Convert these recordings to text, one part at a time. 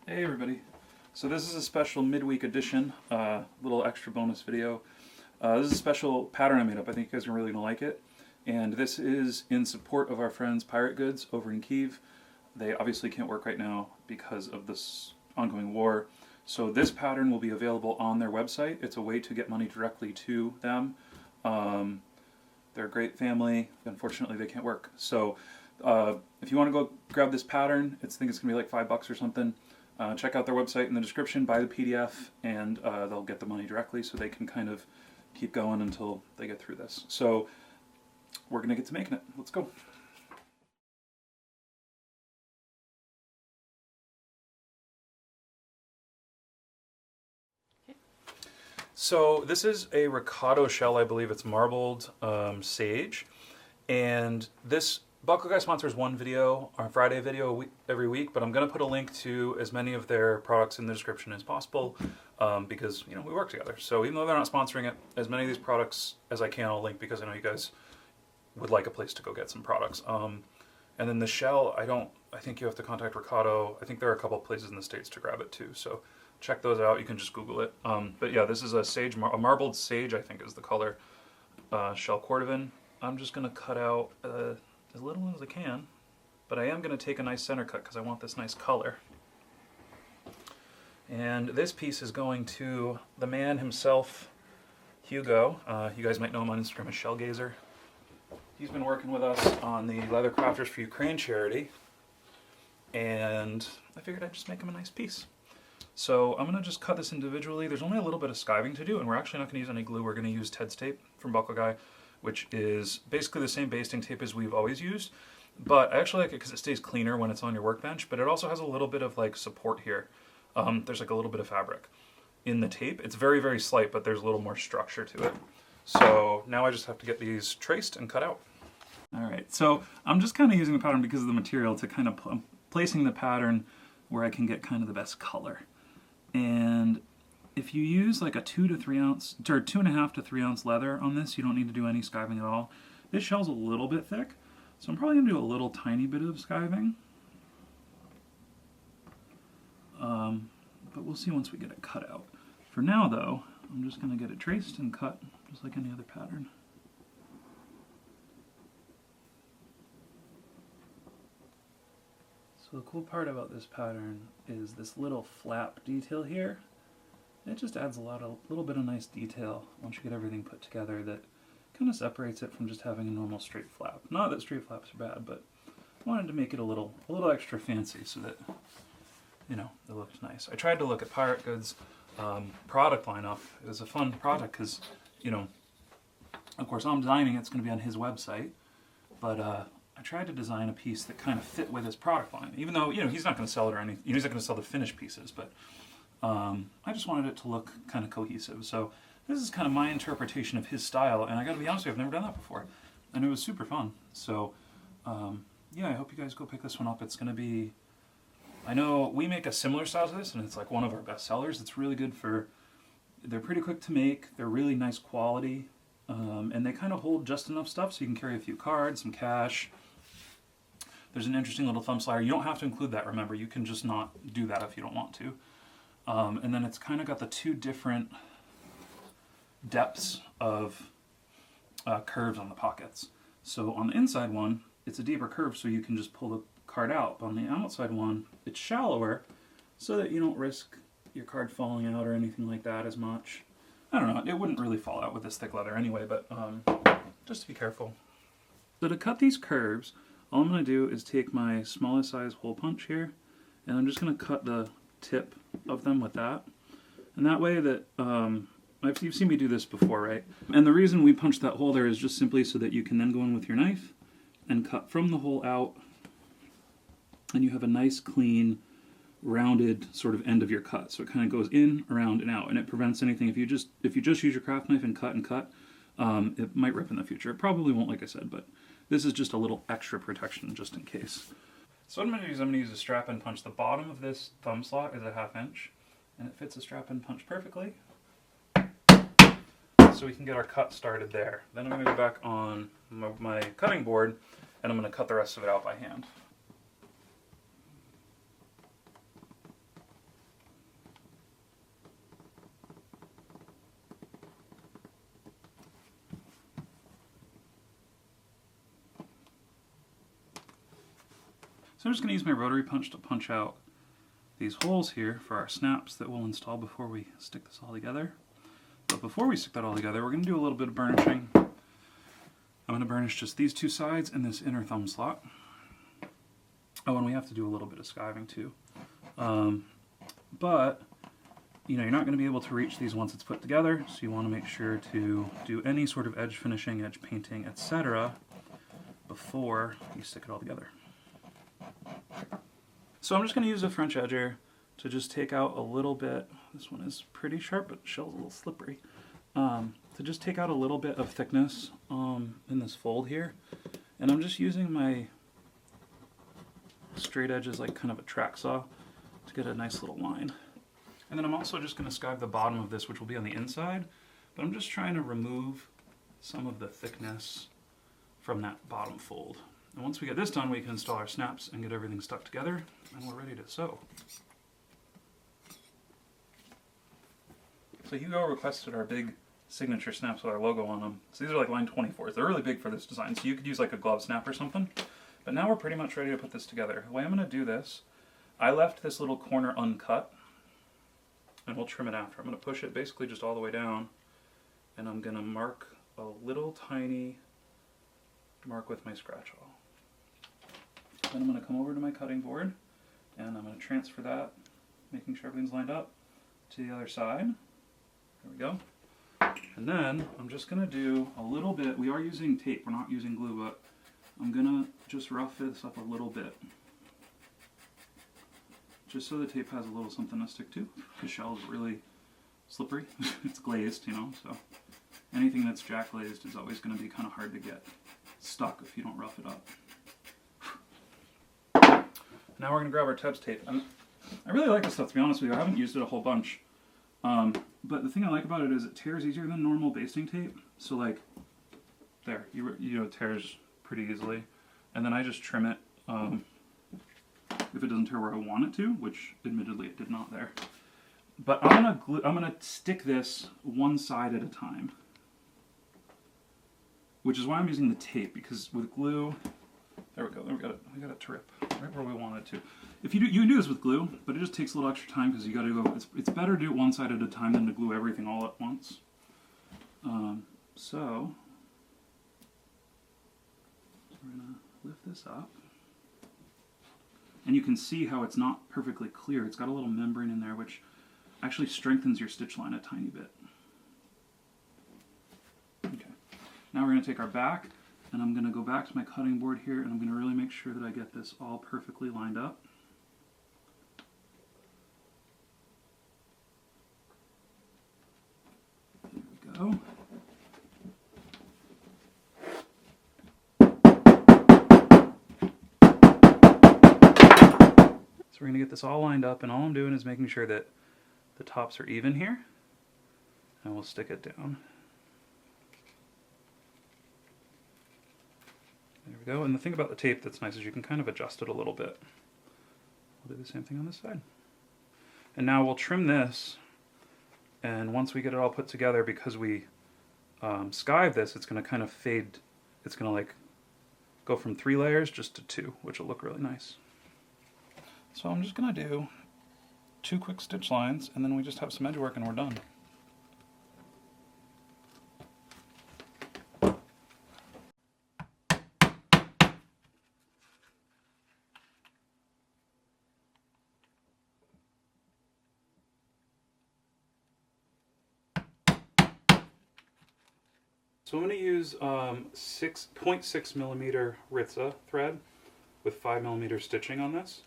Hey everybody. So this is a special midweek edition, little extra bonus video. This is a special pattern I made up. I think you guys are really going to like it. And this is in support of our friends Pirate Goods over in Kyiv. They obviously can't work right now because of this ongoing war. So this pattern will be available on their website. It's a way to get money directly to them. They're a great family. Unfortunately, they can't work. So if you want to go grab this pattern, I think it's going to be like $5 or something. Check out their website in the description, buy the PDF, and they'll get the money directly so they can kind of keep going until they get through this. So we're going to get to making it. Let's go. So this is a Ricado shell, I believe it's marbled sage, and this Buckle Guy sponsors one video, our Friday video every week, but I'm going to put a link to as many of their products in the description as possible because, you know, we work together. So even though they're not sponsoring it, as many of these products as I can I'll link because I know you guys would like a place to go get some products. And then the shell, I think you have to contact Ricado. I think there are a couple places in the States to grab it too, so check those out. You can just Google it. But yeah, this is a sage, a marbled sage, I think is the color, Shell Cordovan. I'm just going to cut out as little as I can, but I am going to take a nice center cut because I want this nice color. And this piece is going to the man himself, Hugo. You guys might know him on Instagram as Shellgazer. He's been working with us on the Leather Crafters for Ukraine charity, and I figured I'd just make him a nice piece. So I'm going to just cut this individually. There's only a little bit of skiving to do, and we're actually not going to use any glue. We're going to use Ted's tape from Buckle Guy, which is basically the same basting tape as we've always used, but I actually like it because it stays cleaner when it's on your workbench, but it also has a little bit of like support here. There's like a little bit of fabric in the tape. It's very, very slight, but there's a little more structure to it. So now I just have to get these traced and cut out. Alright, so I'm just kind of using the pattern because of the material to kind of placing the pattern where I can get kind of the best color. And if you use like a 2 to 3 ounce, or 2.5 to 3 ounce leather on this, you don't need to do any skiving at all. This shell's a little bit thick, so I'm probably going to do a little tiny bit of skiving. But we'll see once we get it cut out. For now though, I'm just going to get it traced and cut just like any other pattern. So the cool part about this pattern is this little flap detail here. It just adds a little bit of nice detail once you get everything put together that kind of separates it from just having a normal straight flap. Not that straight flaps are bad, but I wanted to make it a little extra fancy so that, you know, it looks nice. I tried to look at Pirate Goods' product lineup. It was a fun product because, you know, of course I'm designing it, it's going to be on his website, but I tried to design a piece that kind of fit with his product line, even though, you know, he's not going to sell it or anything. He's not going to sell the finished pieces, but I just wanted it to look kind of cohesive. So this is kind of my interpretation of his style, and I gotta be honest with you, I've never done that before. And it was super fun. So yeah, I hope you guys go pick this one up. It's gonna be, I know we make a similar style to this, and it's like one of our best sellers. It's really good for, they're pretty quick to make, they're really nice quality, and they kind of hold just enough stuff so you can carry a few cards, some cash. There's an interesting little thumb slider. You don't have to include that, remember. You can just not do that if you don't want to. And then it's kind of got the two different depths of curves on the pockets. So on the inside one, it's a deeper curve so you can just pull the card out. But on the outside one, it's shallower so that you don't risk your card falling out or anything like that as much. I don't know, it wouldn't really fall out with this thick leather anyway, but just to be careful. So to cut these curves, all I'm going to do is take my smallest size hole punch here, and I'm just going to cut the tip of them with that, and that way that you've seen me do this before, right? And the reason we punch that hole there is just simply so that you can then go in with your knife and cut from the hole out, and you have a nice clean rounded sort of end of your cut. So it kind of goes in, around, and out, and it prevents anything. If you just use your craft knife and cut, it might rip in the future. It probably won't, like I said, but this is just a little extra protection just in case. So what I'm going to use a strap-in punch. The bottom of this thumb slot is a 1/2 inch, and it fits a strap-in punch perfectly. So we can get our cut started there. Then I'm going to go back on my cutting board, and I'm going to cut the rest of it out by hand. So I'm just going to use my rotary punch to punch out these holes here for our snaps that we'll install before we stick this all together. But before we stick that all together, we're going to do a little bit of burnishing. I'm going to burnish just these two sides and this inner thumb slot. Oh, and we have to do a little bit of skiving too. But you know, you're not going to be able to reach these once it's put together, so you want to make sure to do any sort of edge finishing, edge painting, etc. before you stick it all together. So I'm just going to use a French edger to just take out a little bit. This one is pretty sharp, but Shell's a little slippery. To just take out a little bit of thickness in this fold here. And I'm just using my straight edges like kind of a track saw to get a nice little line. And then I'm also just going to skive the bottom of this, which will be on the inside, but I'm just trying to remove some of the thickness from that bottom fold. And once we get this done, we can install our snaps and get everything stuck together, and we're ready to sew. So Hugo requested our big signature snaps with our logo on them. So these are like line 24s. They're really big for this design, so you could use like a glove snap or something. But now we're pretty much ready to put this together. The way I'm going to do this, I left this little corner uncut, and we'll trim it after. I'm going to push it basically just all the way down, and I'm going to mark a little tiny mark with my scratch awl. Then I'm going to come over to my cutting board, and I'm going to transfer that, making sure everything's lined up, to the other side. There we go. And then I'm just going to do a little bit. We are using tape, we're not using glue, but I'm going to just rough this up a little bit, just so the tape has a little something to stick to, because Shell is really slippery. It's glazed, you know, so anything that's jack glazed is always going to be kind of hard to get stuck if you don't rough it up. Now we're going to grab our Tebs tape. I really like this stuff, to be honest with you. I haven't used it a whole bunch, but the thing I like about it is it tears easier than normal basting tape. So like, there, you know, it tears pretty easily, and then I just trim it if it doesn't tear where I want it to, which admittedly it did not there. But I'm gonna stick this one side at a time, which is why I'm using the tape, because with glue, there we go, we got it to rip right where we want it to. If you can do this with glue, but it just takes a little extra time because you got to go. It's better to do it one side at a time than to glue everything all at once. So we're gonna lift this up. And you can see how it's not perfectly clear. It's got a little membrane in there, which actually strengthens your stitch line a tiny bit. Okay. Now we're going to take our back, and I'm going to go back to my cutting board here, and I'm going to really make sure that I get this all perfectly lined up. There we go. So we're going to get this all lined up, and all I'm doing is making sure that the tops are even here, and we'll stick it down. There we go, and the thing about the tape that's nice is you can kind of adjust it a little bit. We'll do the same thing on this side. And now we'll trim this, and once we get it all put together, because we skive this, it's going to kind of fade. It's going to like go from 3 layers just to 2, which will look really nice. So I'm just going to do 2 quick stitch lines, and then we just have some edge work and we're done. So I'm going to use 0.6 millimeter Ritza thread with 5 millimeter stitching on this.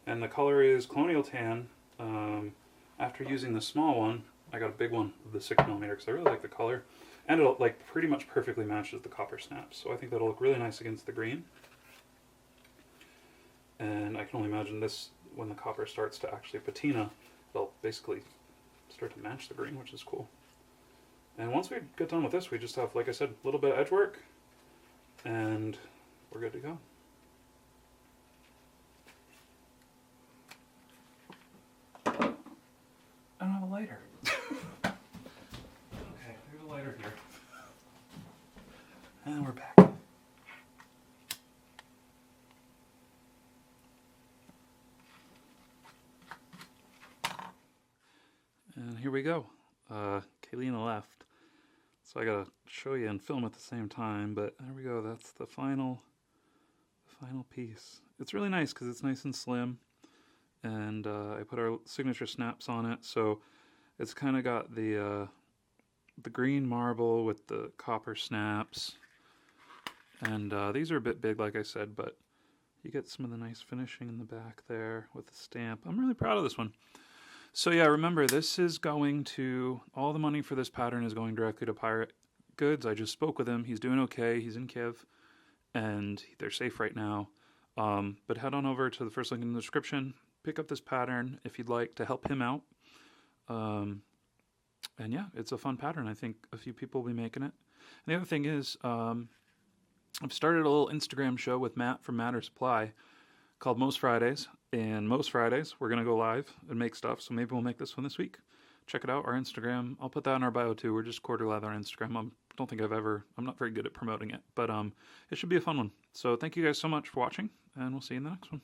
And the color is Colonial Tan. After using the small one, I got a big one of the 6 millimeter because I really like the color. And it like pretty much perfectly matches the copper snaps. So I think that'll look really nice against the green. And I can only imagine this, when the copper starts to actually patina, they'll basically start to match the green, which is cool. And once we get done with this, we just have, like I said, a little bit of edge work, and we're good to go. I don't have a lighter. Okay, there's a lighter here. And we're back. here we go. Kaylina left, so I gotta show you and film at the same time, but there we go. That's the final piece. It's really nice because it's nice and slim, and I put our signature snaps on it, so it's kind of got the green marble with the copper snaps, and these are a bit big, like I said, but you get some of the nice finishing in the back there with the stamp. I'm really proud of this one. So yeah, remember, this is going to, all the money for this pattern is going directly to Pirate Goods. I just spoke with him. He's doing okay. He's in Kiev, and they're safe right now. But head on over to the first link in the description. Pick up this pattern if you'd like to help him out. And yeah, it's a fun pattern. I think a few people will be making it. And the other thing is, I've started a little Instagram show with Matt from Matter Supply called Most Fridays. And most Fridays, we're going to go live and make stuff. So maybe we'll make this one this week. Check it out, our Instagram. I'll put that in our bio too. We're just Corter Leather on Instagram. I'm not very good at promoting it. But it should be a fun one. So thank you guys so much for watching. And we'll see you in the next one.